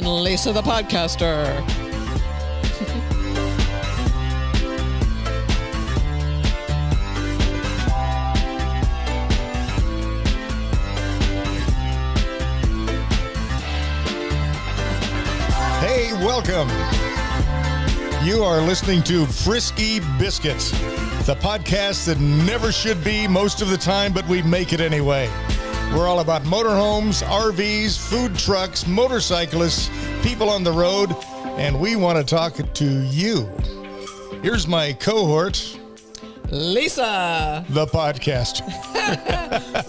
and Lisa the podcaster. Hey, welcome. You are listening to Frisky Biscuit, the podcast that never should be most of the time, but we make it anyway. We're all about motorhomes, RVs, food trucks, motorcyclists, people on the road, and we want to talk to you. Here's my cohort, Lisa, the podcaster.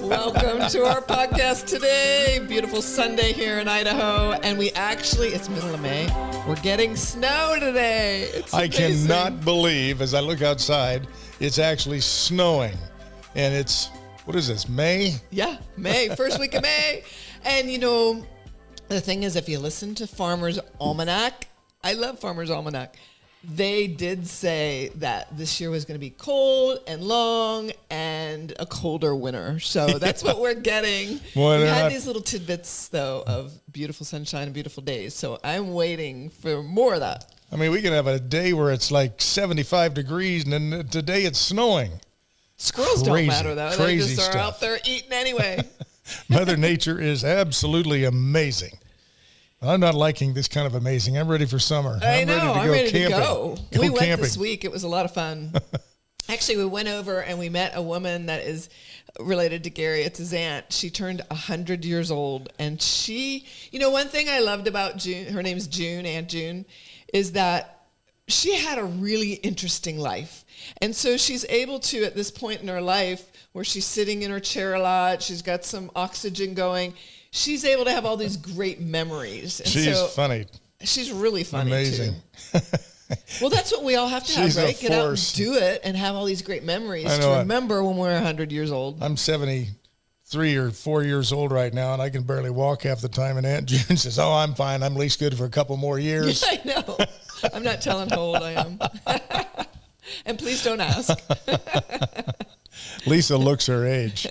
Welcome to our podcast today. Beautiful Sunday here in Idaho, and it's middle of May. We're getting snow today. It's amazing. Cannot believe, as I look outside, it's actually snowing, and it's, what is this, May? Yeah, May, first week of May. And the thing is, if you listen to Farmer's Almanac, I love Farmer's Almanac. They did say that this year was going to be cold and long and a colder winter. So that's what we're getting. Well, we had these little tidbits, though, of beautiful sunshine and beautiful days. So I'm waiting for more of that. I mean, we can have a day where it's like 75 degrees, and then today it's snowing. Squirrels don't matter, though. They just are out there eating anyway. Mother Nature is absolutely amazing. I'm not liking this kind of amazing. I'm ready for summer. I'm ready to go. We went camping this week. It was a lot of fun. Actually, we went over and we met a woman that is related to Gary. It's his aunt. She turned 100 years old. And she, one thing I loved about June, her name's June, Aunt June, is that she had a really interesting life. And so she's able to, at this point in her life, where she's sitting in her chair a lot, she's got some oxygen going, she's able to have all these great memories. And she's funny. She's really funny, amazing. Too. Well, that's what we all have to have, right? Get out and do it and have all these great memories to remember when we're 100 years old. I'm 73 or 4 years old right now, and I can barely walk half the time. And Aunt June says, "Oh, I'm fine. I'm at least good for a couple more years." Yeah, I know. I'm not telling how old I am. And please don't ask. Lisa looks her age.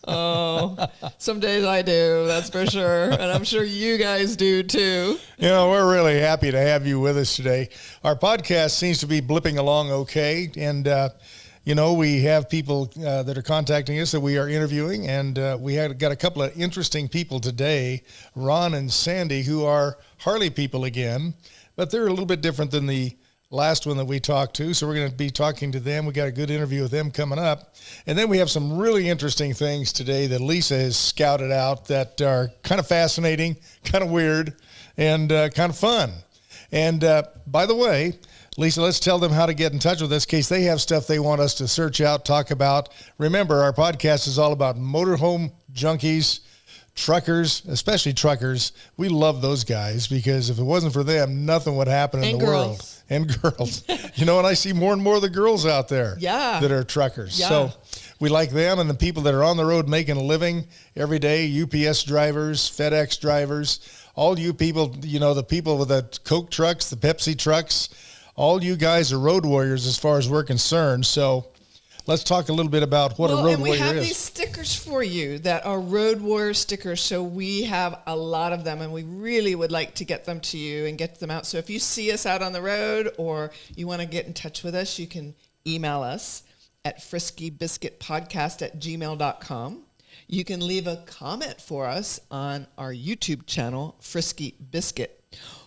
Oh, some days I do, that's for sure. And I'm sure you guys do too. We're really happy to have you with us today. Our podcast seems to be blipping along okay. And, we have people that are contacting us that we are interviewing. And we got a couple of interesting people today, Ron and Sandy, who are Harley people again. But they're a little bit different than the last one that we talked to, so we're going to be talking to them. We got a good interview with them coming up. And then we have some really interesting things today that Lisa has scouted out that are kind of fascinating, kind of weird, and kind of fun. And by the way, Lisa, let's tell them how to get in touch with us in case they have stuff they want us to search out, talk about. Remember, our podcast is all about motorhome junkies, truckers, especially truckers. We love those guys because if it wasn't for them, nothing would happen in the world. And girls. And I see more and more of the girls out there that are truckers. Yeah. So we like them and the people that are on the road making a living every day, UPS drivers, FedEx drivers, all you people, the people with the Coke trucks, the Pepsi trucks, all you guys are road warriors as far as we're concerned. So let's talk a little bit about what a road warrior is. And we have these stickers for you that are Road Warrior stickers. So we have a lot of them, and we really would like to get them to you and get them out. So if you see us out on the road or you want to get in touch with us, you can email us at friskybiscuitpodcast@gmail.com. You can leave a comment for us on our YouTube channel, Frisky Biscuit.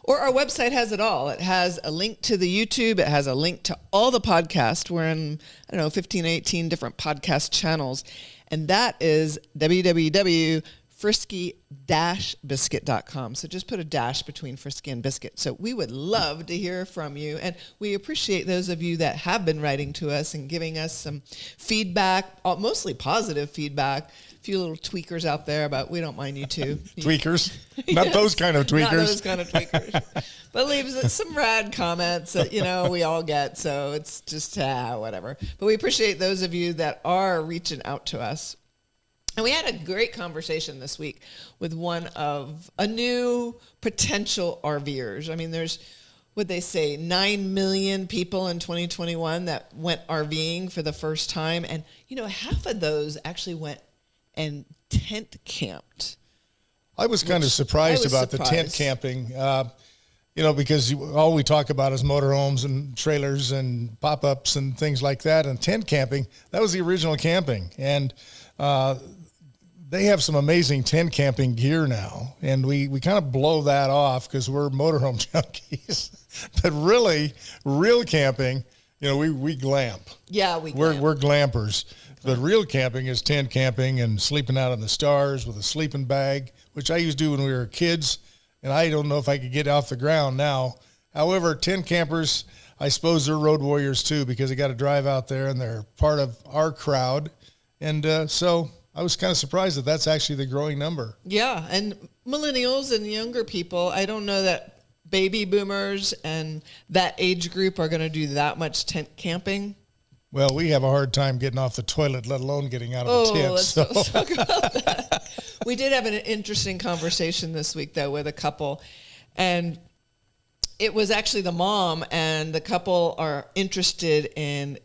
Or our website has it all. It has a link to the YouTube. It has a link to all the podcasts. We're in, 15, 18 different podcast channels. And that is www.frisky-biscuit.com. So just put a dash between Frisky and Biscuit. So we would love to hear from you. And we appreciate those of you that have been writing to us and giving us some feedback, mostly positive feedback. A few little tweakers out there, but we don't mind you too. Tweakers? Not those kind of tweakers. Not those kind of tweakers. But leaves some rad comments that, we all get. So it's just whatever. But we appreciate those of you that are reaching out to us. And we had a great conversation this week with one of a new potential RVers. I mean, there's, what they say, 9 million people in 2021 that went RVing for the first time. And, half of those actually went and tent camped. I was kind of surprised about the tent camping, because all we talk about is motorhomes and trailers and pop-ups and things like that. And tent camping, that was the original camping. And they have some amazing tent camping gear now. And we kind of blow that off because we're motorhome junkies. But really, real camping, we glamp. Yeah, we're glampers. But real camping is tent camping and sleeping out in the stars with a sleeping bag, which I used to do when we were kids. And I don't know if I could get off the ground now. However, tent campers, I suppose they're road warriors too, because they got to drive out there and they're part of our crowd. And so I was kind of surprised that that's actually the growing number. Yeah, and millennials and younger people, I don't know that baby boomers and that age group are going to do that much tent camping. Well, we have a hard time getting off the toilet, let alone getting out of a tent. Let's talk about that. We did have an interesting conversation this week, though, with a couple. And it was actually the mom, and the couple are interested in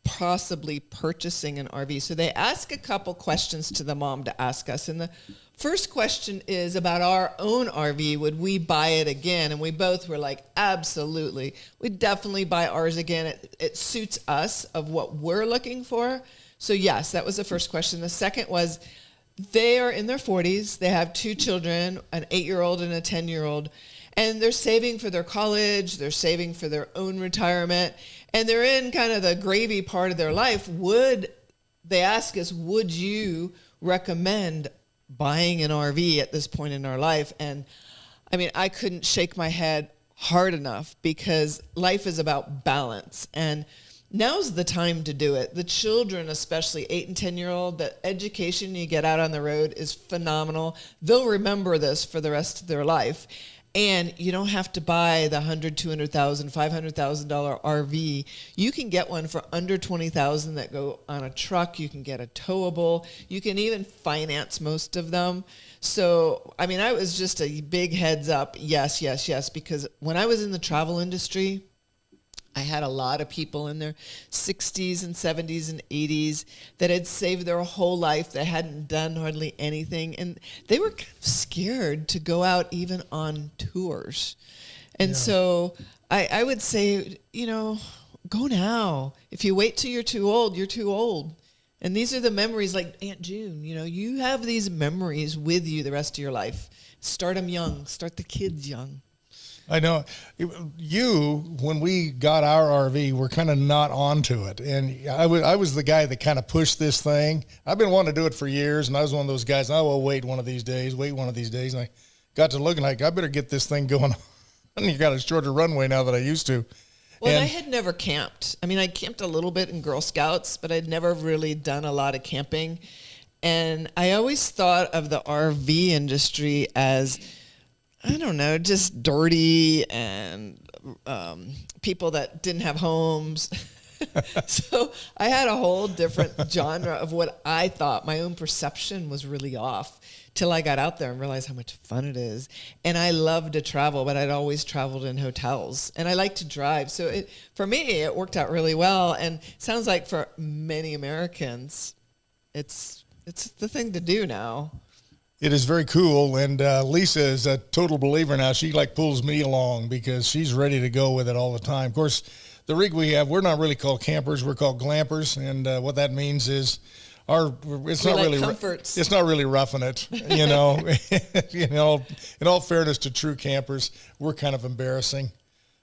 possibly purchasing an RV. So they ask a couple questions to the mom to ask us. And the first question is about our own RV. Would we buy it again? And we both were like, absolutely. We'd definitely buy ours again. It suits us of what we're looking for. So yes, that was the first question. The second was, they are in their 40s. They have 2 children, an 8-year-old and a 10-year-old. And they're saving for their college. They're saving for their own retirement. And they're in kind of the gravy part of their life. They ask us, would you recommend buying an RV at this point in our life? And I mean, I couldn't shake my head hard enough, because life is about balance. And now's the time to do it. The children, especially 8 and 10-year-old, the education you get out on the road is phenomenal. They'll remember this for the rest of their life. And you don't have to buy the $100,000, $200,000, $500,000 RV. You can get one for under $20,000 that go on a truck. You can get a towable. You can even finance most of them. So, I mean, I was just a big heads up. Yes, yes, yes. Because when I was in the travel industry, I had a lot of people in their 60s and 70s and 80s that had saved their whole life. They hadn't done hardly anything. And they were kind of scared to go out even on tours. And so I would say, go now. If you wait till you're too old, you're too old. And these are the memories, like Aunt June, you have these memories with you the rest of your life. Start them young. Start the kids young. I know. When we got our RV, we're kind of not onto it. And I was the guy that kind of pushed this thing. I've been wanting to do it for years, and I was one of those guys, I will wait one of these days. And I got to looking like, I better get this thing going. And you got a shorter runway now than I used to. Well, I had never camped. I mean, I camped a little bit in Girl Scouts, but I'd never really done a lot of camping. And I always thought of the RV industry as, I don't know, just dirty and people that didn't have homes. So I had a whole different genre of what I thought. My own perception was really off till I got out there and realized how much fun it is. And I love to travel, but I'd always traveled in hotels. And I like to drive. So for me, it worked out really well. And it sounds like for many Americans, it's the thing to do now. It is very cool, and Lisa is a total believer now. She pulls me along because she's ready to go with it all the time. Of course, the rig we have, we're not really called campers; we're called glampers, and what that means is it's not really roughing it. In all fairness to true campers, we're kind of embarrassing,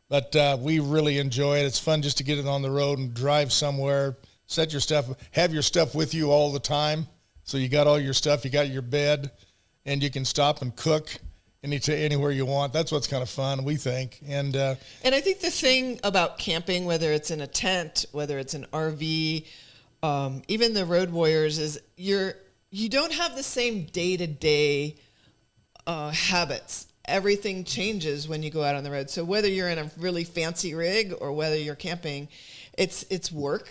but we really enjoy it. It's fun just to get it on the road and drive somewhere, set your stuff, have your stuff with you all the time. So you got all your stuff, you got your bed, and you can stop and cook anywhere you want. That's what's kind of fun, we think. And I think the thing about camping, whether it's in a tent, whether it's an RV, even the road warriors, is you don't have the same day-to-day habits. Everything changes when you go out on the road. So whether you're in a really fancy rig or whether you're camping, it's work.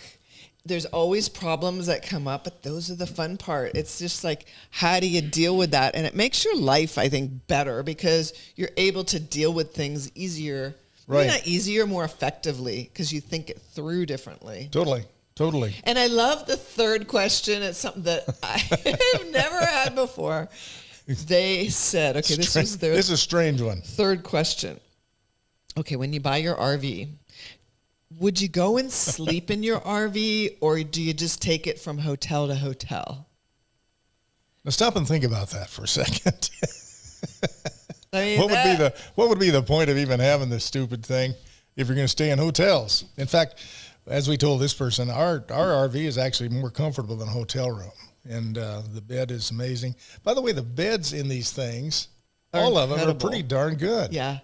There's always problems that come up, but those are the fun part. It's just like, how do you deal with that? And it makes your life, I think, better because you're able to deal with things easier. Right. Maybe not easier, more effectively, because you think it through differently. Totally. And I love the third question. It's something that I have never had before. They said, okay, this was their this is a strange one. third question. Okay, when you buy your RV, would you go and sleep in your RV, or do you just take it from hotel to hotel? Now stop and think about that for a second. I mean, what would be the point of even having this stupid thing if you're going to stay in hotels? In fact, as we told this person, our RV is actually more comfortable than a hotel room. And the bed is amazing. By the way, the beds in these things, all of them are pretty darn good. Yeah.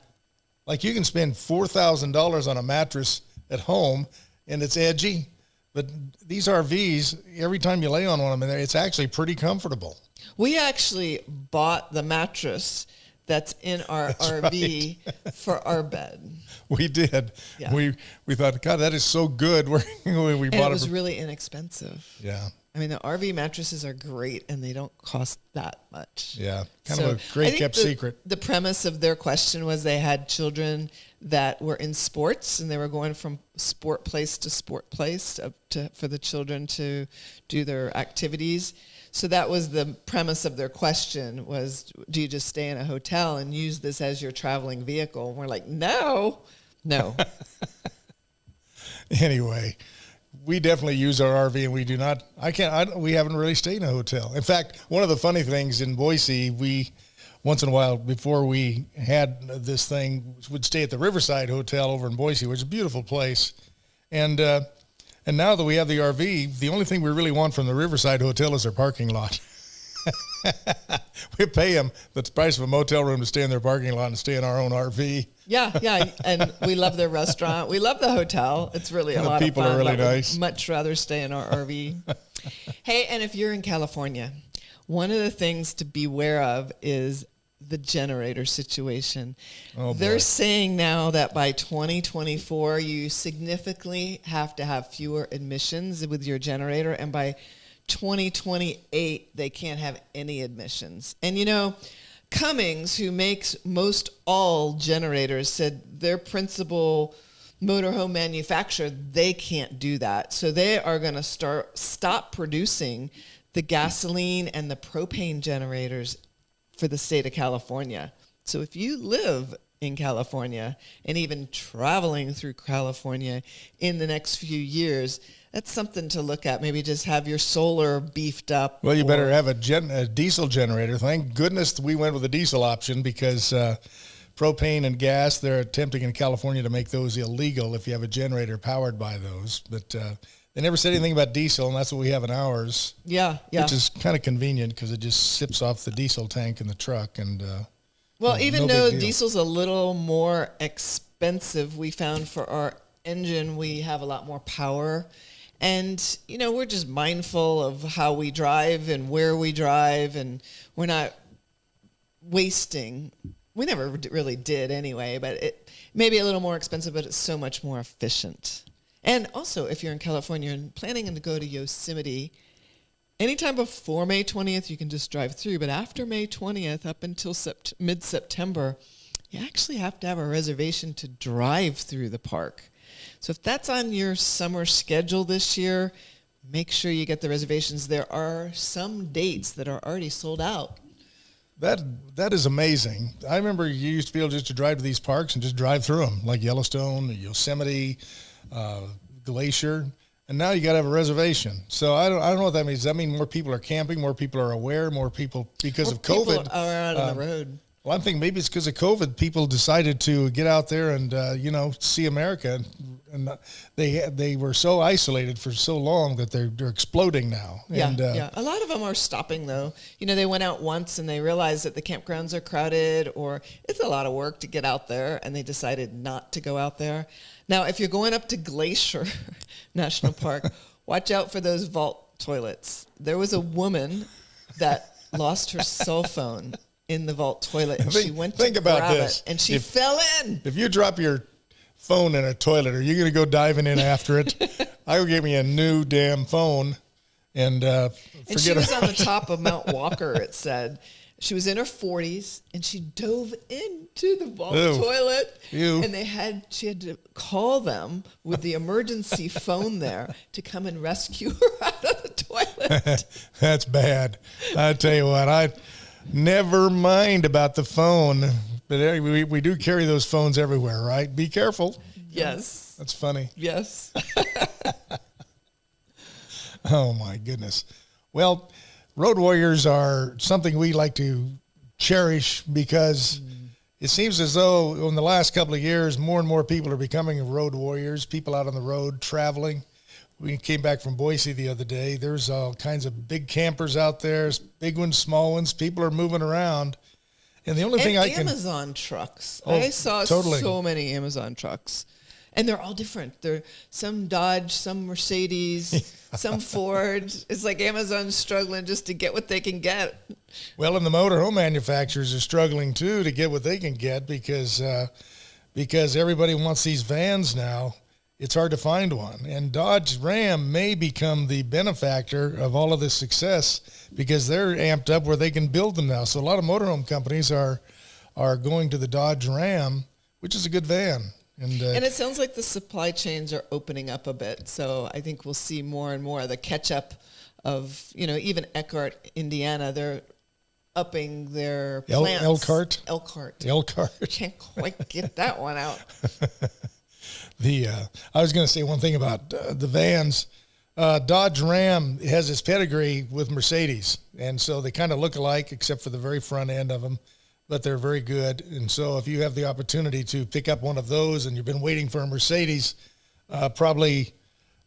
Like you can spend $4,000 on a mattress at home, and it's edgy. But these RVs, every time you lay on one of them, it's actually pretty comfortable. We actually bought the mattress that's in our RV for our bed. We did. Yeah. We thought, God, that is so good. We bought it. It was really inexpensive. Yeah. I mean, the RV mattresses are great, and they don't cost that much. Yeah, kind of a great kept secret. The premise of their question was they had children that were in sports, and they were going from sport place to sport place for the children to do their activities. So that was the premise of their question was, do you just stay in a hotel and use this as your traveling vehicle? And we're like, no. Anyway, we definitely use our RV, and we do not. We haven't really stayed in a hotel. In fact, one of the funny things in Boise, we once in a while before we had this thing would stay at the Riverside Hotel over in Boise, which is a beautiful place. And now that we have the RV, the only thing we really want from the Riverside Hotel is their parking lot. We pay them the price of a motel room to stay in their parking lot and stay in our own RV. Yeah, and we love their restaurant. We love the hotel. It's really a lot of fun. People are really nice. We'd much rather stay in our RV. Hey, and if you're in California, one of the things to beware of is the generator situation. Oh, boy. They're saying now that by 2024, you significantly have to have fewer emissions with your generator, and by 2028, they can't have any emissions. And, you know, Cummins, who makes most all generators, said their principal motorhome manufacturer, they can't do that. So they are going to stop producing the gasoline and the propane generators for the state of California. So if you live in California and even traveling through California in the next few years, that's something to look at. Maybe just have your solar beefed up. Well, you better have a diesel generator. Thank goodness we went with a diesel option, because propane and gas, they're attempting in California to make those illegal if you have a generator powered by those. But they never said anything about diesel, and that's what we have in ours. Yeah. Which is kind of convenient because it just sips off the diesel tank in the truck. And well, even though diesel's a little more expensive, we found for our engine we have a lot more power. And, you know, we're just mindful of how we drive and where we drive, and we're not wasting. We never really did anyway, but it may be a little more expensive, but it's so much more efficient. And also, if you're in California and planning to go to Yosemite, anytime before May 20th, you can just drive through. But after May 20th, up until mid-September, you actually have to have a reservation to drive through the park. So if that's on your summer schedule this year, make sure you get the reservations. There are some dates that are already sold out. That is amazing. I remember you used to be able just to drive to these parks and just drive through them, like Yellowstone, Yosemite, Glacier, and now you got to have a reservation. So I don't know what that means. Does that mean more people are camping, more people are aware, more people because of COVID people are out on the road? Well, I'm thinking maybe it's because of COVID. People decided to get out there and see America, and they were so isolated for so long that they're exploding now. Yeah, and, yeah. A lot of them are stopping though. You know, they went out once and they realized that the campgrounds are crowded, or it's a lot of work to get out there, and they decided not to go out there. Now, if you're going up to Glacier National Park, watch out for those vault toilets. There was a woman that lost her cell phone in the vault toilet, and she went to grab it, and she fell in. If you drop your phone in a toilet, are you going to go diving in after it? I would give me a new damn phone and forget and she was on the top of Mount Walker, it said. She was in her 40s, and she dove into the vault toilet, and she had to call them with the emergency phone there to come and rescue her out of the toilet. That's bad. I tell you what, Never mind about the phone. But we do carry those phones everywhere, right? Be careful. Yes. That's funny. Yes. Oh, my goodness. Well, road warriors are something we like to cherish because it seems as though in the last couple of years, more and more people are becoming road warriors, people out on the road traveling. We came back from Boise the other day. There's all kinds of big campers out there, big ones, small ones. People are moving around. And the only thing I can... Amazon trucks. Oh, I saw totally. so many Amazon trucks. And they're all different. They're some Dodge, some Mercedes, some Ford. It's like Amazon's struggling just to get what they can get. Well, and the motorhome manufacturers are struggling, too, to get what they can get because everybody wants these vans now. It's hard to find one. And Dodge Ram may become the benefactor of all of this success because they're amped up where they can build them now. So a lot of motorhome companies are going to the Dodge Ram, which is a good van. And it sounds like the supply chains are opening up a bit. So I think we'll see more and more the catch up of, even Eckhart, Indiana, they're upping their plants. Elkhart. Can't quite get that one out. I was going to say one thing about the vans. Dodge Ram has its pedigree with Mercedes, and so they kind of look alike except for the very front end of them, but they're very good. And so if you have the opportunity to pick up one of those and you've been waiting for a Mercedes, probably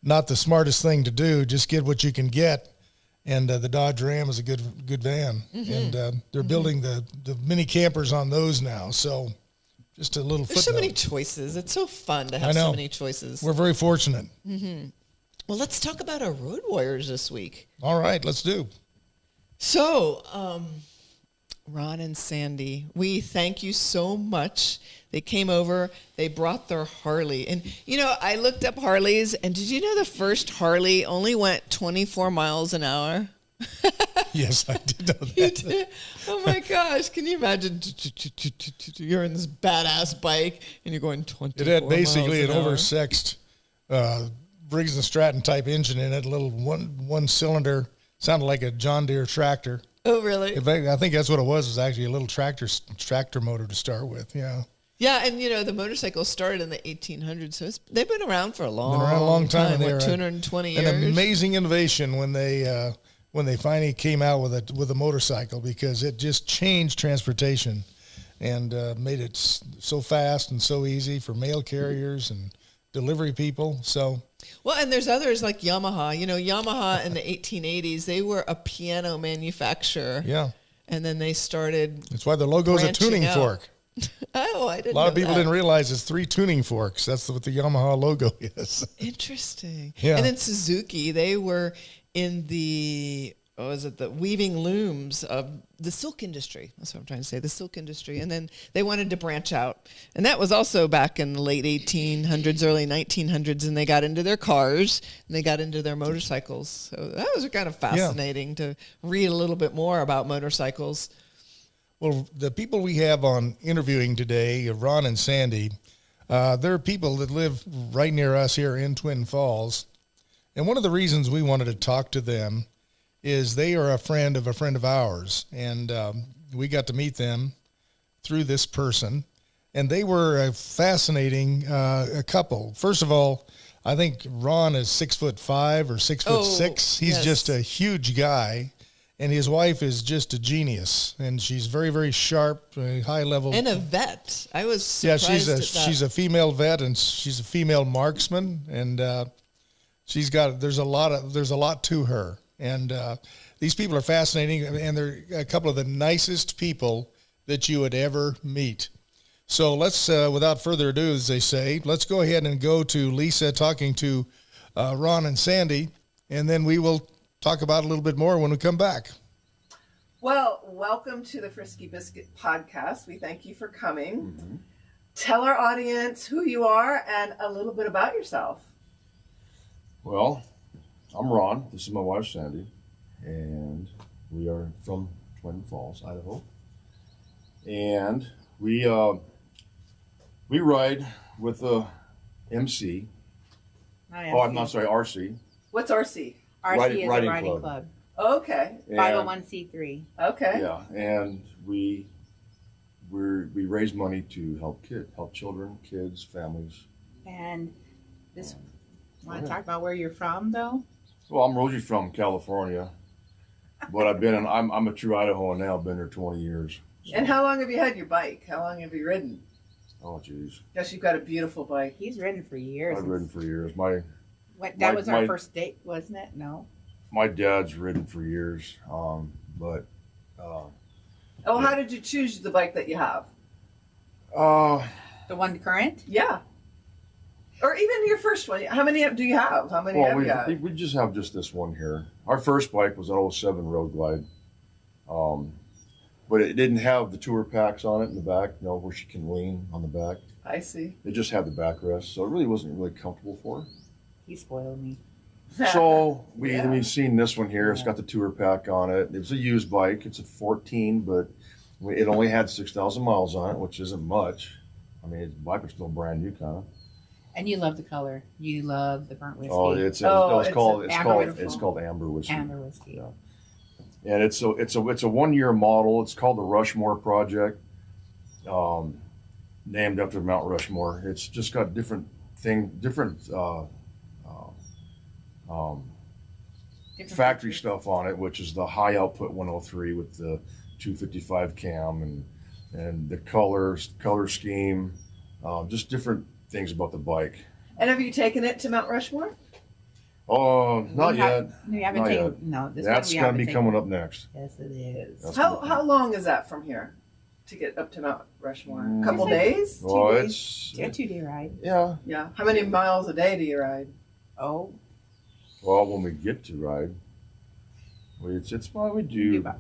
not the smartest thing to do. Just get what you can get. And the Dodge Ram is a good van. Mm-hmm. And they're building the mini campers on those now. So just a little There's footnote. so many choices. It's so fun to have so many choices. We're very fortunate. Mm-hmm. Well, let's talk about our road warriors this week. All right, let's do. So, Ron and Sandy, we thank you so much. They came over, they brought their Harley. And, I looked up Harleys, and did you know the first Harley only went 24 miles an hour? Yes, I did know that. You did? Oh, my gosh. Can you imagine? You're in this badass bike, and you're going 24 miles an hour. It had basically an oversexed Briggs & Stratton type engine in it, a little one cylinder, sounded like a John Deere tractor. Oh, really? In fact, I think that's what it was actually a little tractor motor to start with, yeah. Yeah, and the motorcycles started in the 1800s, so they've been around for a long time. They were 220 years. An amazing innovation when they finally came out with a motorcycle because it just changed transportation and made it so fast and so easy for mail carriers and delivery people. So. Well, and there's others like Yamaha. Yamaha in the 1880s, they were a piano manufacturer. Yeah. And then they started. That's why the logo's a tuning fork. Oh, I didn't know A lot of people didn't realize it's 3 tuning forks. That's what the Yamaha logo is. Interesting. Yeah. And then Suzuki, they were in the weaving looms of the silk industry. That's what I'm trying to say, the silk industry. And then they wanted to branch out. And that was also back in the late 1800s, early 1900s, and they got into their cars and they got into their motorcycles. So that was kind of fascinating to read a little bit more about motorcycles. Well, the people we have on interviewing today, Ron and Sandy, they're people that live right near us here in Twin Falls. And one of the reasons we wanted to talk to them is they are a friend of ours. And we got to meet them through this person. And they were a fascinating couple. First of all, I think Ron is 6'5" or 6'6". He's just a huge guy. And his wife is just a genius, and she's very, very sharp, high level. And a vet. I was surprised at that. She's a female vet, and she's a female marksman, and there's a lot to her. And these people are fascinating, and they're a couple of the nicest people that you would ever meet. So let's, without further ado, as they say, let's go ahead and go to Lisa talking to Ron and Sandy, and then we will talk about it a little bit more when we come back. Well, welcome to the Frisky Biscuit Podcast. We thank you for coming. Mm-hmm. Tell our audience who you are and a little bit about yourself. Well, I'm Ron. This is my wife, Sandy, and we are from Twin Falls, Idaho. And we ride with the MC. Hi, MC. Oh, I'm not sorry, RC. What's RC? RC is a riding club. Okay. 501c3. Okay. Yeah, and we raise money to help children, kids, families. And this, want to talk about where you're from, though? Well, I'm originally from California, but I'm a true Idahoan now. I've been here 20 years. So. And how long have you had your bike? How long have you ridden? Oh, geez. Guess you've got a beautiful bike. He's ridden for years. I've ridden for years. That was our first date, wasn't it? No. My dad's ridden for years, but. How did you choose the bike that you have? The one current? Yeah. Or even your first one. How many do you have? How many have you got? We just have just this one here. Our first bike was an 07 Road Glide. But it didn't have the tour packs on it in the back, where she can lean on the back. I see. It just had the backrest, so it really wasn't really comfortable for her. He spoiled me. So we've seen this one here. It's got the tour pack on it. It was a used bike. It's a 14, but it only had 6,000 miles on it, which isn't much. I mean, the bike was still brand new, kind of. And you love the color. You love the burnt whiskey. Oh, it's called Amber Whiskey. Amber whiskey. Yeah. And it's a 1 year model. It's called the Rushmore Project, named after Mount Rushmore. It's just got different factory stuff on it, which is the high output 103 with the 255 cam and the color scheme, just different things about the bike. And have you taken it to Mount Rushmore? Oh, not yet. You haven't taken. No, that's going to be coming up next. Yes, it is. How long is that from here to get up to Mount Rushmore? A couple days? It's a 2-day ride. Yeah. Yeah. How many miles a day do you ride? Oh. Well, when we get to ride, it's probably do about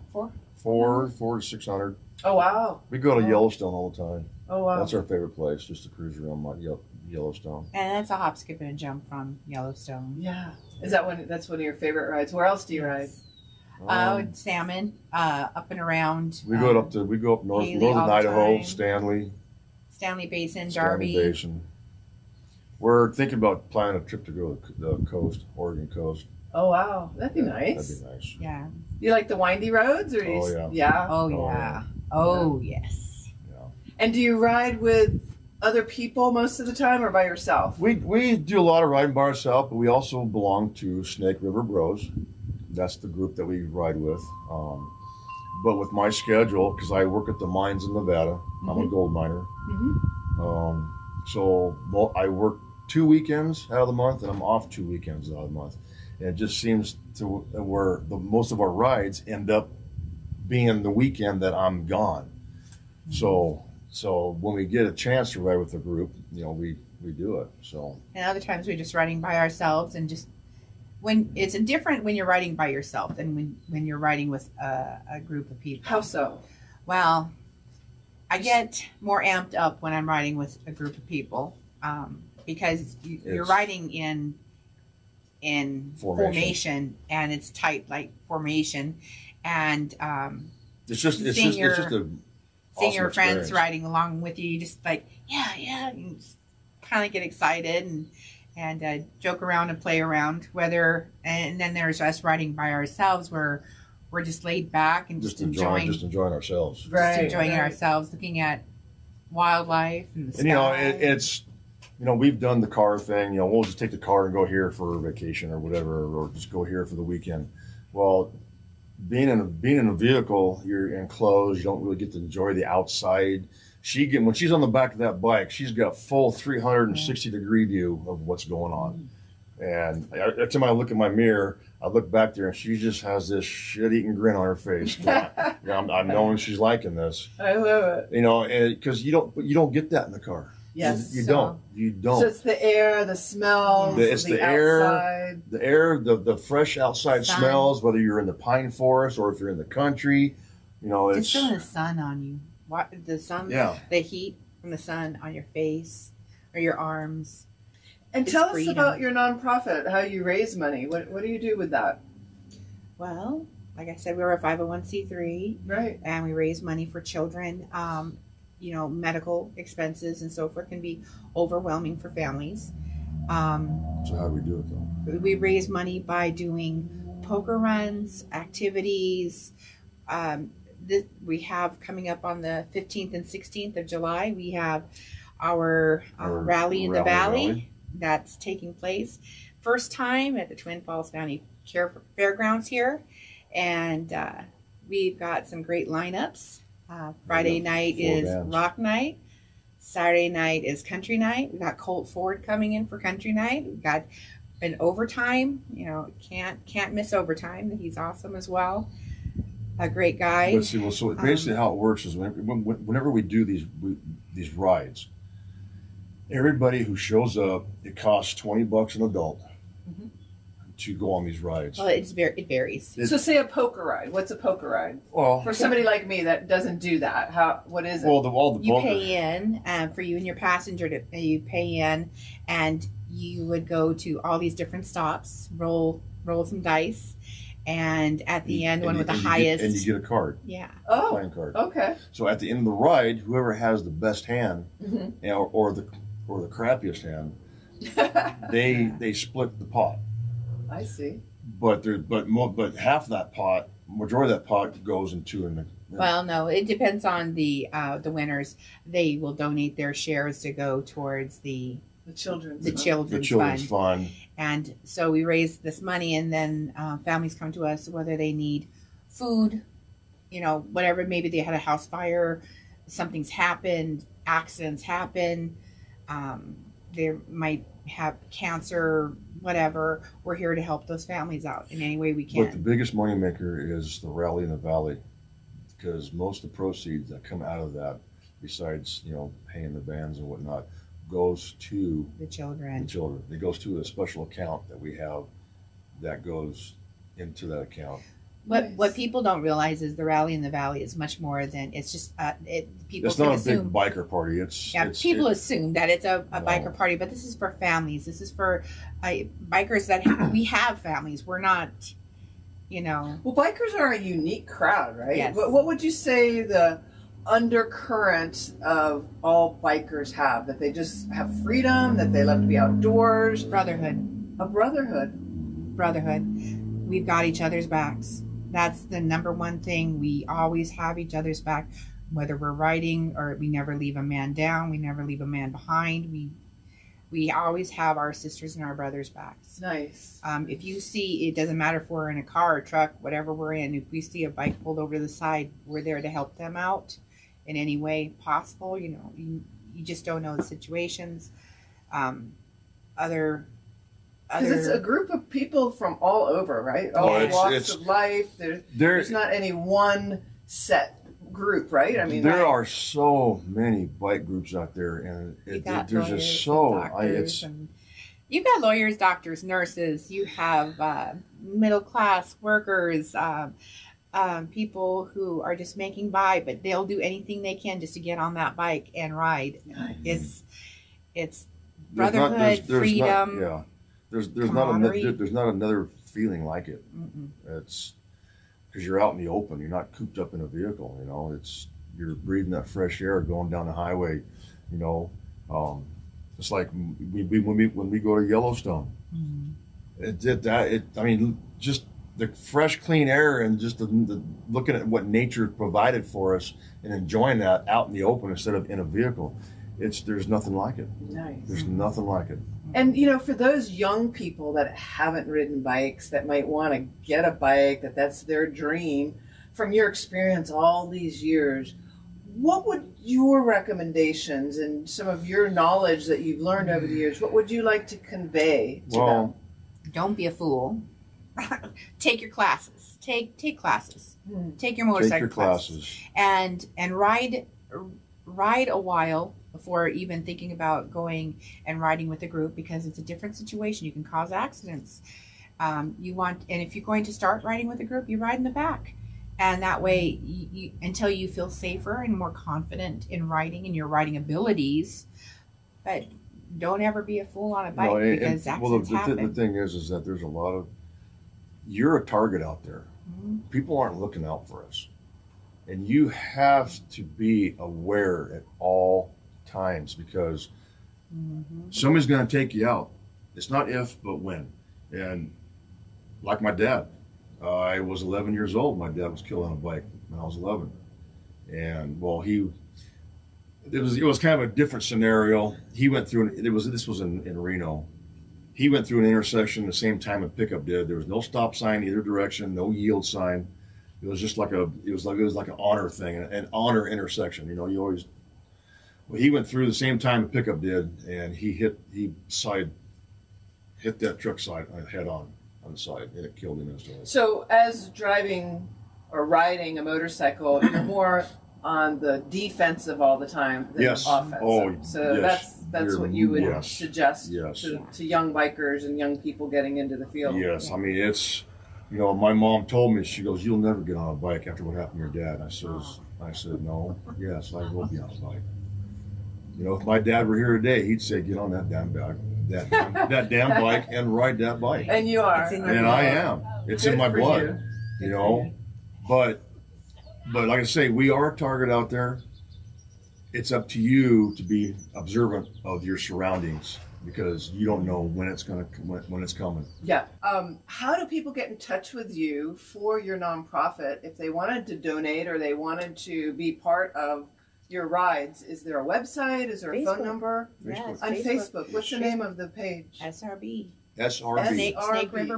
400 to 600. Oh wow. We go to Yellowstone all the time. Oh wow. That's our favorite place, just to cruise around Yellowstone. And that's a hop, skip, and a jump from Yellowstone. Yeah. That's one of your favorite rides? Where else do you ride? Salmon, up and around. We go up north, northern Idaho, Stanley Basin, Darby. Basin. We're thinking about planning a trip to go to the coast, Oregon coast. Oh wow, that'd be nice. That'd be nice. Yeah. You like the windy roads, or yeah. Oh yes. Yeah. And do you ride with other people most of the time, or by yourself? We do a lot of riding by ourselves, but we also belong to Snake River Bros. That's the group that we ride with. But with my schedule, because I work at the mines in Nevada, I'm a gold miner. So I work 2 weekends out of the month, and I'm off 2 weekends out of the month. And it just seems to where most of our rides end up being the weekend that I'm gone. So when we get a chance to ride with the group, we do it. So. And other times we're just riding by ourselves, and just when it's different when you're riding by yourself than when you're riding with a group of people. How so? Well, I get more amped up when I'm riding with a group of people, because you're riding in formation, and it's tight like formation, and it's just a seeing your awesome friends experience. Riding along with you, just like you kind of get excited and joke around and play around. And then there's us riding by ourselves, where we're just laid back and just enjoying ourselves. Right. Just enjoying ourselves, looking at wildlife and the sky. And it's we've done the car thing. We'll just take the car and go here for a vacation or whatever, or just go here for the weekend. Well, being in a vehicle, you're enclosed. You don't really get to enjoy the outside. When she's on the back of that bike, she's got full 360-degree view of what's going on. And every time I look in my mirror, I look back there, and she just has this shit-eating grin on her face. I'm knowing she's liking this. I love it. Because you don't get that in the car. Yes, you don't. So it's the air, the smells, the outside. The air, the fresh outside smells. Whether you're in the pine forest or if you're in the country, it's just feeling the sun on you. The sun, the heat from the sun on your face or your arms. And tell us about your nonprofit, how you raise money. What do you do with that? Well, like I said, we're a 501c3. Right. And we raise money for children. Medical expenses and so forth can be overwhelming for families. So how do we do it, though? We raise money by doing poker runs, activities. We have coming up on the 15th and 16th of July, we have our Rally in the Valley that's taking place. First time at the Twin Falls County Fairgrounds here. And we've got some great lineups. Friday night is rock night. Saturday night is country night. We've got Colt Ford coming in for country night. We've got an overtime. You know, can't miss overtime. He's awesome as well. A great guy. Let's see. Well, so basically, how it works is whenever we do these rides, everybody who shows up, it costs $20 an adult to go on these rides. Well, it varies. So say a poker ride. What's a poker ride? Well, for somebody like me that doesn't do that, what is it? Well, the you pay in for you and your passenger you pay in, and you would go to all these different stops, roll some dice, and at the end, one with the highest, and you get a card. Yeah. Oh. Playing card. Okay. So at the end of the ride, whoever has the best hand, or the crappiest hand, they split the pot. I see. But half that pot, majority of that pot goes into Well, no, it depends on the winners. They will donate their shares to go towards the children's fund. And so we raise this money, and then families come to us whether they need food, you know, whatever. Maybe they had a house fire, something's happened, accidents happen. They might have cancer, whatever. We're here to help those families out in any way we can. But the biggest moneymaker is the Rally in the Valley, because most of the proceeds that come out of that, besides, you know, paying the bands and whatnot, goes to the children. It goes to a special account that we have that goes into that account. What people don't realize is the Rally in the Valley is much more than it's just people. It's not a big biker party. People assume that it's a biker party, but this is for families. This is for bikers that we have families. We're not, you know. Well, bikers are a unique crowd, right? Yes. What would you say the undercurrent of all bikers have? That they just have freedom, that they love to be outdoors? Brotherhood. A brotherhood. Brotherhood. We've got each other's backs. That's the number one thing. We always have each other's back, whether we're riding or we never leave a man down. We never leave a man behind. We always have our sisters and our brothers' backs. Nice. If you see, it doesn't matter if we're in a car or truck, whatever we're in, if we see a bike pulled over to the side, we're there to help them out in any way possible. You know, you just don't know the situations. Because it's a group of people from all over, right? All walks of life. There's not any one set group, right? I mean, there are so many bike groups out there, and there's just so you've got lawyers, doctors, nurses. You have middle class workers, people who are just making by, but they'll do anything they can just to get on that bike and ride. Nice. It's brotherhood, freedom. There's not another feeling like it. It's because you're out in the open. You're not cooped up in a vehicle. You know, you're breathing that fresh air going down the highway. You know, it's like when we go to Yellowstone. I mean, just the fresh, clean air and just the looking at what nature provided for us and enjoying that out in the open instead of in a vehicle. There's nothing like it. Nice. There's nothing like it. And, you know, for those young people that haven't ridden bikes, that might want to get a bike, that's their dream, from your experience all these years, what would your recommendations and some of your knowledge that you've learned over the years, what would you like to convey to them? Don't be a fool. Take your classes. Take classes. Take your motorcycle classes. And ride a while before even thinking about going and riding with a group, because it's a different situation. You can cause accidents. And if you're going to start riding with a group, you ride in the back. And that way, you until you feel safer and more confident in riding and your riding abilities. But don't ever be a fool on a bike, because accidents happen. The thing is that there's a lot of, you're a target out there. People aren't looking out for us. And you have to be aware at all times, because somebody's going to take you out. It's not if, but when. And like my dad, I was 11 years old. My dad was killed on a bike when I was 11. And well, it was kind of a different scenario. He went through, this was in Reno. He went through an intersection the same time a pickup did. There was no stop sign either direction, no yield sign. It was just like an honor thing, an honor intersection. You know, he went through the same time a pickup did, and he hit that truck side head on the side, and it killed him instantly. So as driving or riding a motorcycle, you're more on the defensive all the time than offensive. Oh, so yes. that's what you would Yes. suggest Yes. to young bikers and young people getting into the field. Yes, I mean, it's, you know, my mom told me, she goes, "You'll never get on a bike after what happened to your dad." I said, "No, yes, I will be on a bike." You know, if my dad were here today, he'd say, "Get on that damn bike, that damn bike, and ride that bike." And you are. And I am. It's in my blood. You know, but like I say, we are a target out there. It's up to you to be observant of your surroundings, because you don't know when it's coming. Yeah. How do people get in touch with you for your nonprofit if they wanted to donate or they wanted to be part of your rides? Is there a website? Is there a phone number? Yes, On Facebook. What's the name of the page? SRB. SRB.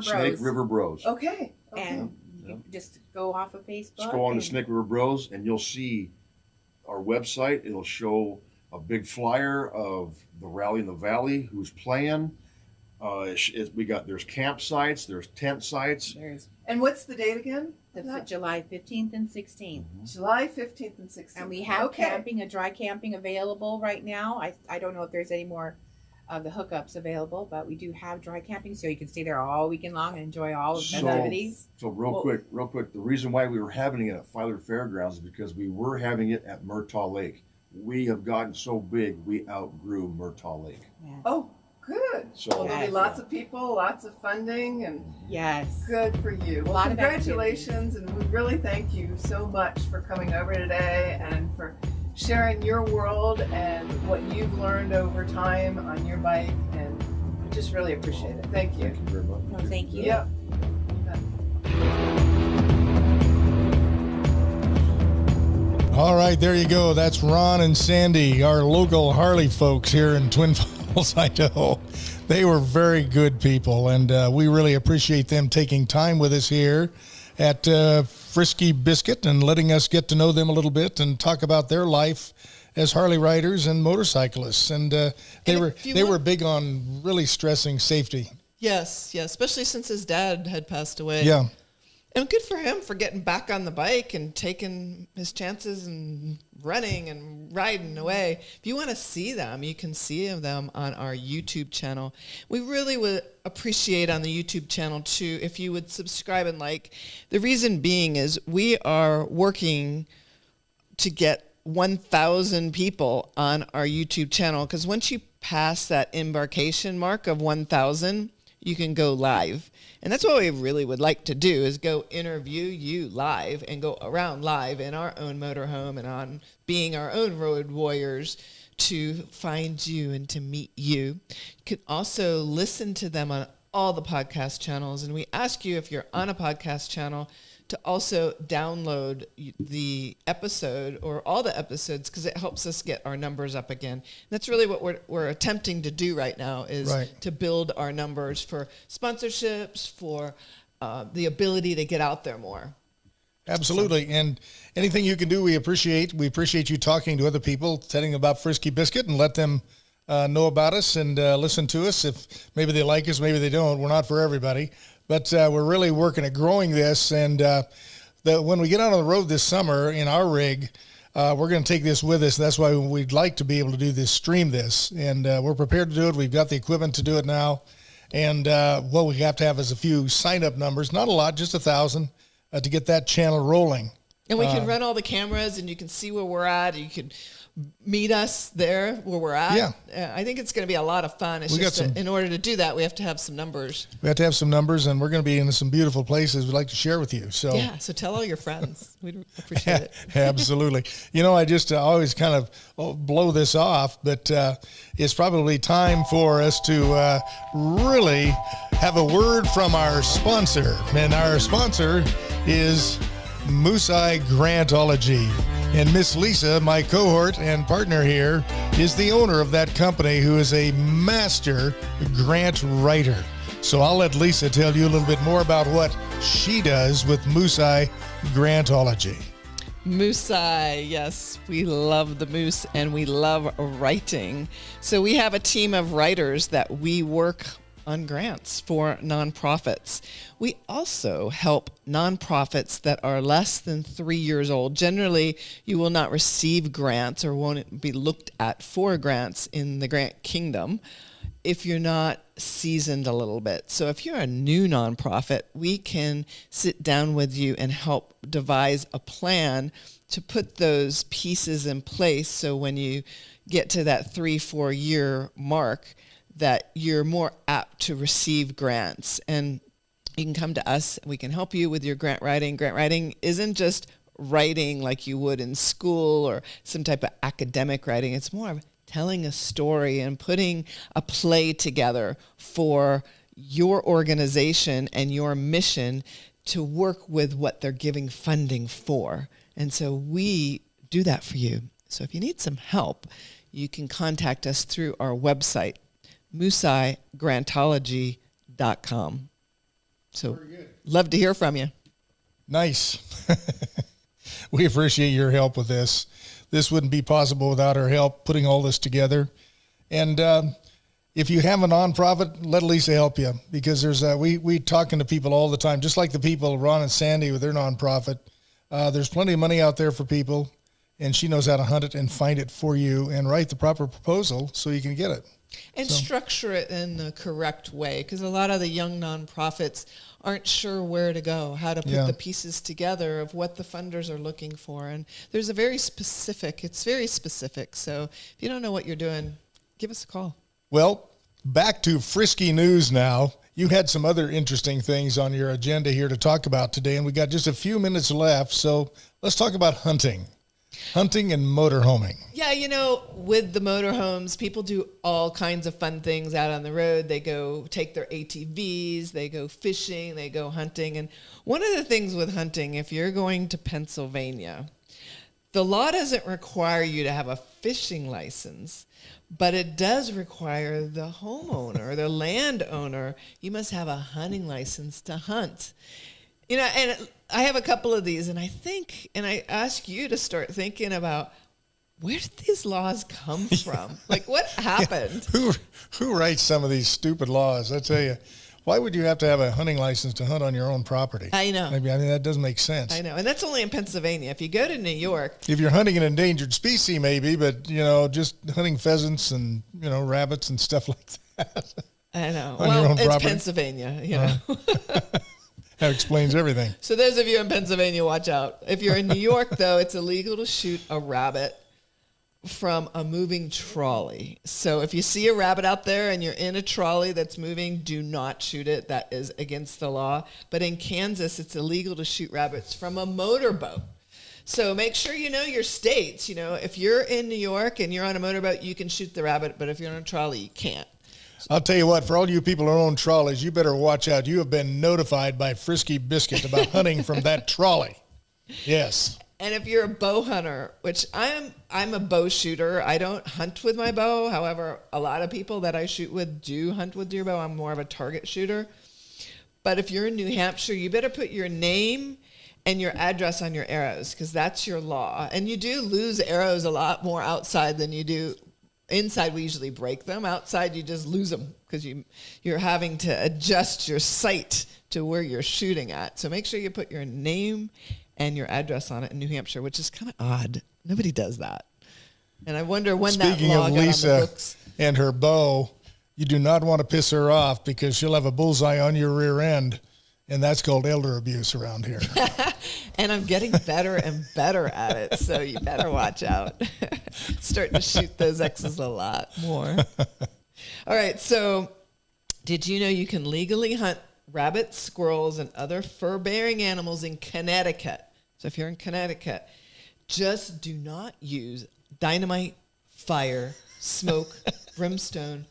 Snake River Bros. Okay. And you just go off of Facebook. Just go on to Snake River Bros, and you'll see our website. It'll show a big flyer of the rally in the valley, who's playing. There's campsites, there's tent sites. And what's the date again? July 15th and 16th. July 15th and 16th. And we have dry camping available right now. I don't know if there's any more of the hookups available, but we do have dry camping, so you can stay there all weekend long and enjoy all of the activities. So real quick, the reason why we were having it at Filer Fairgrounds is because we were having it at Murtaugh Lake. We have gotten so big, we outgrew Murtaugh Lake. Yes. Oh, good. So there'll be lots of people, lots of funding, and yes, good for you. Well, congratulations, and we really thank you so much for coming over today and for sharing your world and what you've learned over time on your bike, and we just really appreciate it. Thank you. Thank you very much. No, thank you. Yep. All right, there you go. That's Ron and Sandy, our local Harley folks here in Twin Falls, Idaho. They were very good people, and we really appreciate them taking time with us here at Frisky Biscuit and letting us get to know them a little bit and talk about their life as Harley riders and motorcyclists. And they were big on really stressing safety. Yes, especially since his dad had passed away. Yeah. And good for him for getting back on the bike and taking his chances and running and riding away. If you want to see them, you can see them on our YouTube channel. We really would appreciate on the YouTube channel, too, if you would subscribe and like. The reason being is we are working to get 1,000 people on our YouTube channel, because once you pass that embarkation mark of 1,000, you can go live. And that's what we really would like to do, is go interview you live and go around live in our own motorhome and on being our own road warriors to find you and to meet you. You can also listen to them on all the podcast channels. And we ask you, if you're on a podcast channel, to also download the episode or all the episodes, because it helps us get our numbers up again. And that's really what we're attempting to do right now, is to build our numbers for sponsorships, for the ability to get out there more. Absolutely. And anything you can do, we appreciate. We appreciate you talking to other people, telling about Frisky Biscuit, and let them know about us and listen to us. If maybe they like us, maybe they don't. We're not for everybody. But we're really working at growing this, and when we get out on the road this summer in our rig, we're going to take this with us. That's why we'd like to be able to do this, stream this, and we're prepared to do it. We've got the equipment to do it now, and what we have to have is a few sign-up numbers, not a lot, just 1,000, to get that channel rolling. And we can run all the cameras, and you can see where we're at. You can meet us there where we're at. Yeah. I think it's going to be a lot of fun. It's just in order to do that, we have to have some numbers. We have to have some numbers, and we're going to be in some beautiful places we'd like to share with you. So yeah, so tell all your friends. We'd appreciate it. Absolutely. I just always kind of blow this off, but it's probably time for us to really have a word from our sponsor. And our sponsor is Mooseye Grantology. And Miss Lisa, my cohort and partner here, is the owner of that company, who is a master grant writer. So I'll let Lisa tell you a little bit more about what she does with Mooseye Grantology. Mooseye, yes, we love the moose and we love writing. So we have a team of writers that we work on grants for nonprofits. We also help nonprofits that are less than 3 years old. Generally, you will not receive grants or won't be looked at for grants in the grant kingdom if you're not seasoned a little bit. So if you're a new nonprofit, we can sit down with you and help devise a plan to put those pieces in place so when you get to that 3-4 year mark, that you're more apt to receive grants. And you can come to us. We can help you with your grant writing. Grant writing isn't just writing like you would in school or some type of academic writing. It's more of telling a story and putting a play together for your organization and your mission to work with what they're giving funding for. And so we do that for you. So if you need some help, you can contact us through our website, MooseyGrantology.com. So love to hear from you. Nice. We appreciate your help with this. This wouldn't be possible without our help putting all this together. And if you have a nonprofit, let Lisa help you, because there's we talking to people all the time, just like the people, Ron and Sandy with their nonprofit. There's plenty of money out there for people, and she knows how to hunt it and find it for you and write the proper proposal so you can get it. And structure it in the correct way, because a lot of the young nonprofits aren't sure where to go, how to put the pieces together of what the funders are looking for. And there's it's very specific. So if you don't know what you're doing, give us a call. Well, back to Frisky News now. You had some other interesting things on your agenda here to talk about today, and we got just a few minutes left. So let's talk about hunting. Hunting and motorhoming. Yeah, with the motorhomes, people do all kinds of fun things out on the road. They go take their ATVs, they go fishing, they go hunting. And one of the things with hunting, if you're going to Pennsylvania, the law doesn't require you to have a fishing license, but it does require the homeowner, the landowner, you must have a hunting license to hunt. And I have a couple of these, and I ask you to start thinking about, where did these laws come from? Like, what happened? Who writes some of these stupid laws? I tell you, why would you have to have a hunting license to hunt on your own property? I know. That doesn't make sense. I know, and that's only in Pennsylvania. If you go to New York, if you're hunting an endangered species, maybe, but just hunting pheasants and rabbits and stuff like that. I know. Well, it's property. Pennsylvania, That explains everything. So those of you in Pennsylvania, watch out. If you're in New York, though, it's illegal to shoot a rabbit from a moving trolley. So if you see a rabbit out there and you're in a trolley that's moving, do not shoot it. That is against the law. But in Kansas, it's illegal to shoot rabbits from a motorboat. So make sure you know your states. If you're in New York and you're on a motorboat, you can shoot the rabbit. But if you're on a trolley, you can't. I'll tell you what, for all you people who own trolleys, you better watch out. You have been notified by Frisky Biscuit about hunting from that trolley. Yes. And if you're a bow hunter, which I'm a bow shooter. I don't hunt with my bow. However, a lot of people that I shoot with do hunt with their bow. I'm more of a target shooter. But if you're in New Hampshire, you better put your name and your address on your arrows, because that's your law. And you do lose arrows a lot more outside than you do inside. We usually break them. Outside, you just lose them because you're having to adjust your sight to where you're shooting at. So make sure you put your name and your address on it in New Hampshire, which is kind of odd. Nobody does that. And I wonder when that law got on the books. Speaking of Lisa and her bow, you do not want to piss her off, because she'll have a bullseye on your rear end, And that's called elder abuse around here. And I'm getting better and better at it, so you better watch out. Starting to shoot those X's a lot more. All right, so did you know you can legally hunt rabbits, squirrels, and other fur-bearing animals in Connecticut? So if you're in Connecticut, just do not use dynamite, fire, smoke, brimstone,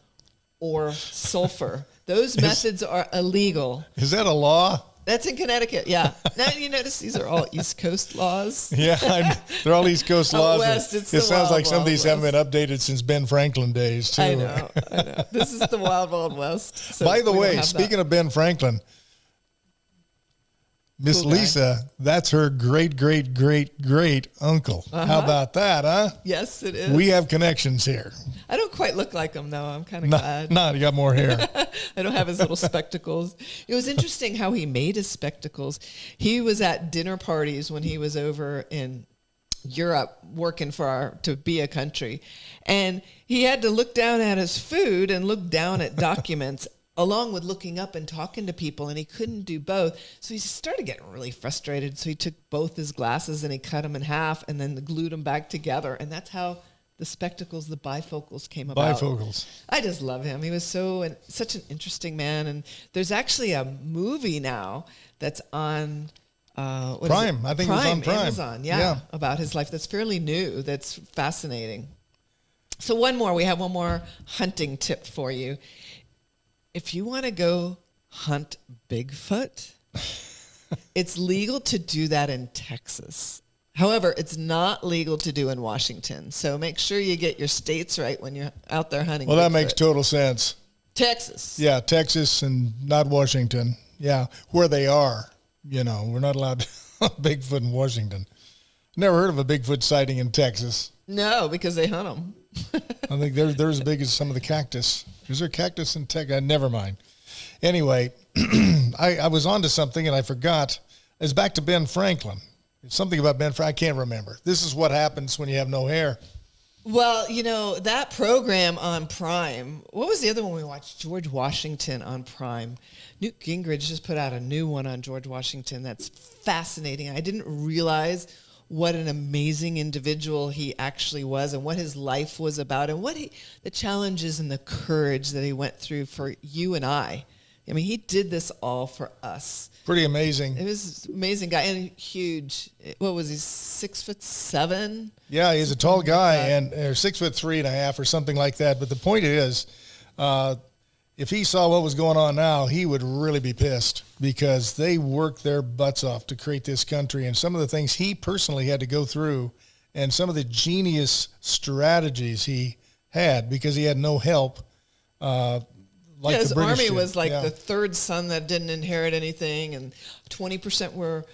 or sulfur. Those methods are illegal. Is that a law? That's in Connecticut, yeah. Now you notice these are all East Coast laws. Yeah, they're all East Coast laws. West, it sounds like some of these haven't been updated since Ben Franklin days, too. I know. This is the wild, wild West. So by the way, speaking of Ben Franklin, Miss Lisa, that's her great, great, great, great uncle. How about that, huh? Yes, it is. We have connections here. I don't quite look like him, though. I'm kind of glad. No, you got more hair. I don't have his little spectacles. It was interesting how he made his spectacles. He was at dinner parties when he was over in Europe working for to be a country. And he had to look down at his food and look down at documents along with looking up and talking to people, and he couldn't do both. So he started getting really frustrated. So he took both his glasses and he cut them in half and then glued them back together. And that's how the spectacles, the bifocals, came about. Bifocals. I just love him. He was such an interesting man. And there's actually a movie now that's on Prime. I think it was on Prime. Amazon, yeah, about his life. That's fairly new. That's fascinating. So we have one more hunting tip for you. If you want to go hunt Bigfoot, it's legal to do that in Texas. However, it's not legal to do in Washington. So make sure you get your states right when you're out there hunting Bigfoot. That makes total sense. Texas. Yeah, Texas and not Washington. Yeah, where they are. You know, we're not allowed to hunt Bigfoot in Washington. Never heard of a Bigfoot sighting in Texas. No, because they hunt them. I think they're as big as some of the cactus. Is there cactus in Texas? Never mind. Anyway, I was onto something and I forgot. It's back to Ben Franklin. It's something about Ben Franklin. I can't remember. This is what happens when you have no hair. Well, you know, that program on Prime, what was the other one we watched? George Washington on Prime. Newt Gingrich just put out a new one on George Washington that's fascinating. I didn't realize what an amazing individual he actually was and what his life was about and the challenges and the courage that he went through for you and I. I mean, he did this all for us. Pretty amazing. It was an amazing guy and huge. What was he, 6'7"? Yeah, he's a tall guy and 6'3.5" or something like that. But the point is, if he saw what was going on now, he would really be pissed because they worked their butts off to create this country. And some of the things he personally had to go through and some of the genius strategies he had because he had no help. His army was the third son that didn't inherit anything, and 20% were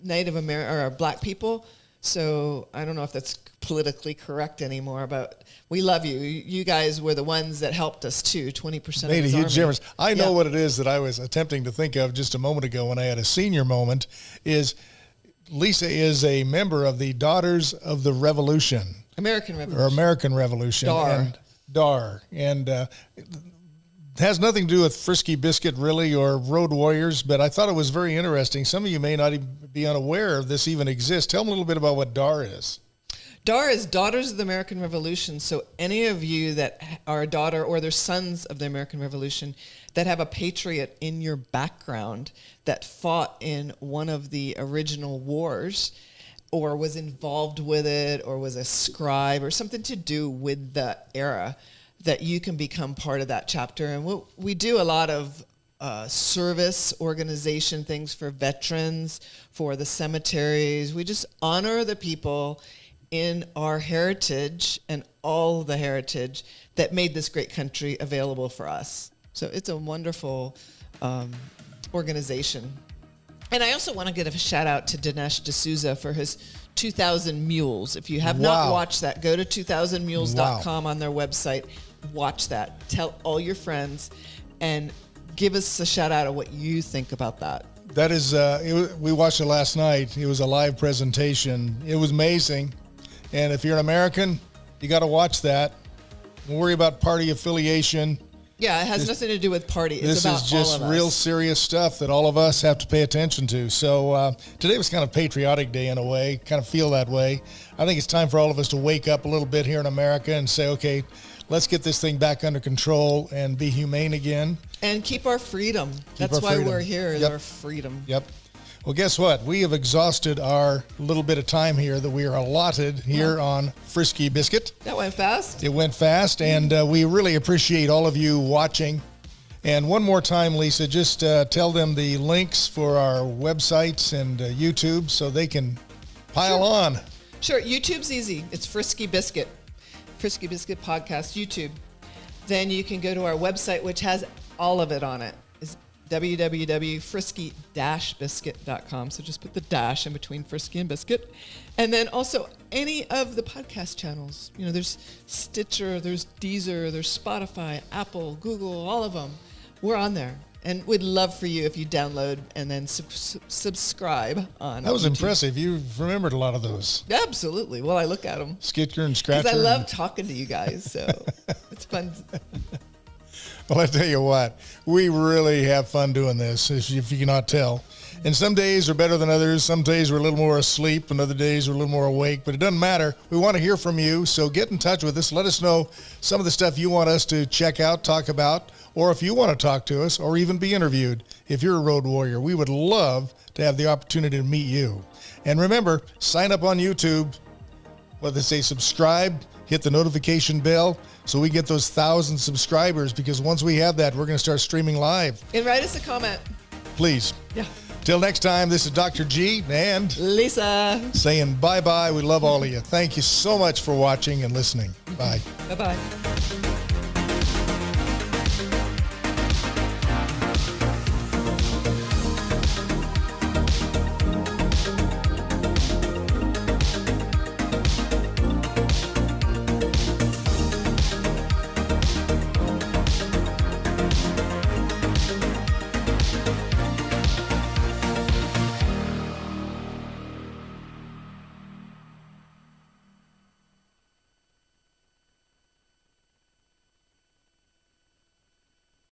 Native American or black people. So I don't know if that's politically correct anymore, but we love you. You guys were the ones that helped us too. 20% made of a huge difference. I know what it is that I was attempting to think of just a moment ago when I had a senior moment. Is Lisa is a member of the Daughters of the Revolution, American Revolution, DAR, and it has nothing to do with Frisky Biscuit really or Road Warriors, but I thought it was very interesting. Some of you may not even be unaware of this even exists. Tell them a little bit about what DAR is. DAR is Daughters of the American Revolution. So any of you that are a daughter or they're sons of the American Revolution that have a patriot in your background that fought in one of the original wars or was involved with it or was a scribe or something to do with the era, that you can become part of that chapter. And we do a lot of service organization things for veterans, for the cemeteries. We just honor the people in our heritage and all the heritage that made this great country available for us. So it's a wonderful organization. And I also want to give a shout out to Dinesh D'Souza for his 2000 Mules. If you have not watched that, go to 2000mules.com on their website. Watch that. Tell all your friends and give us a shout out of what you think about that. That is, we watched it last night. It was a live presentation. It was amazing. And if you're an American, you got to watch that. Don't worry about party affiliation. Yeah, it has nothing to do with party. It's This about is just all of real us. serious stuff that all of us have to pay attention to. So today was kind of patriotic day in a way, kind of feel that way. I think it's time for all of us to wake up a little bit here in America and say, okay, let's get this thing back under control and be humane again. And keep our freedom. That's our why freedom. we're here, is Yep. our freedom. Yep. Well, guess what? We have exhausted our little bit of time here that we are allotted here on Frisky Biscuit. That went fast. It went fast, and we really appreciate all of you watching. And one more time, Lisa, just tell them the links for our websites and YouTube so they can pile on. Sure, YouTube's easy. It's Frisky Biscuit Podcast, YouTube. Then you can go to our website, which has all of it on it. It's www.frisky-biscuit.com. So just put the dash in between Frisky and Biscuit. And then also any of the podcast channels. You know, there's Stitcher, there's Deezer, there's Spotify, Apple, Google, all of them. We're on there. And we'd love for you if you download and then subscribe on That was YouTube. impressive. You remembered a lot of those. Absolutely. Well, I look at them. Skitcher and Scratcher. Because I love talking to you guys, so it's fun. Well, I tell you what, we really have fun doing this, if you cannot tell. And some days are better than others. Some days we're a little more asleep, and other days we're a little more awake. But it doesn't matter. We want to hear from you, so get in touch with us. Let us know some of the stuff you want us to check out, talk about, or if you want to talk to us or even be interviewed. If you're a road warrior, we would love to have the opportunity to meet you. And remember, sign up on YouTube. What they say, subscribe, hit the notification bell so we get those 1,000 subscribers, because once we have that, we're going to start streaming live. And write us a comment. Please. Yeah. Till next time, this is Dr. G and Lisa. saying bye-bye. We love all of you. Thank you so much for watching and listening. Bye. Bye-bye.